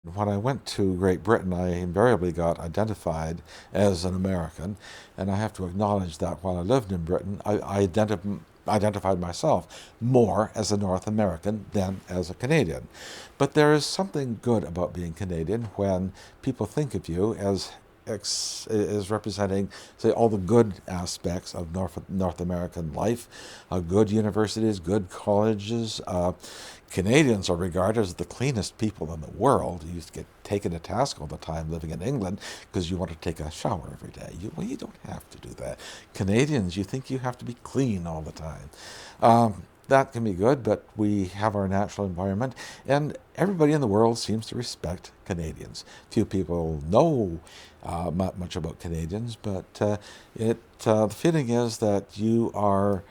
When I went to Great Britain, I invariably got identified as an American, and I have to acknowledge that while I lived in Britain, identified myself more as a North American than as a Canadian. But there is something good about being Canadian when people think of you as representing, say, all the good aspects of North American life, good universities, good colleges. Canadians are regarded as the cleanest people in the world. You used to get taken to task all the time living in England because you want to take a shower every day. You don't have to do that. Canadians, you think you have to be clean all the time. That can be good, but we have our natural environment, and everybody in the world seems to respect Canadians. Few people know much about Canadians, but the feeling is that you are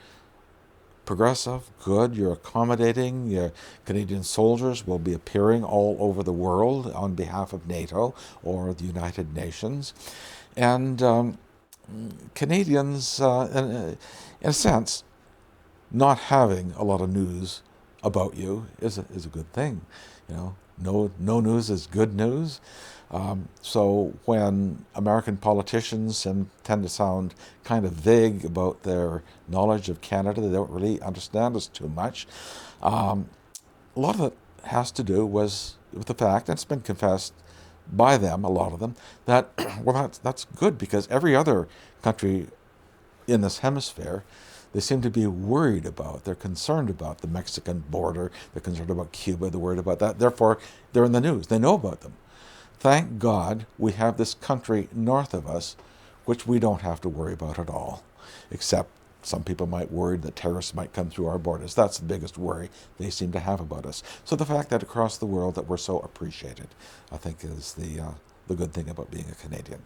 progressive, good, you're accommodating. Your Canadian soldiers will be appearing all over the world on behalf of NATO or the United Nations. And Canadians, in a sense, not having a lot of news about you is a good thing. No news is good news. So when American politicians tend to sound kind of vague about their knowledge of Canada, they don't really understand us too much. A lot of it has to do with the fact, and it's been confessed by them, a lot of them, that well, that's good because every other country in this hemisphere, they seem to be worried about. They're concerned about the Mexican border. They're concerned about Cuba. They're worried about that. Therefore, they're in the news. They know about them. Thank God we have this country north of us, which we don't have to worry about at all, except some people might worry that terrorists might come through our borders. That's the biggest worry they seem to have about us. So the fact that across the world that we're so appreciated, I think, is the good thing about being a Canadian.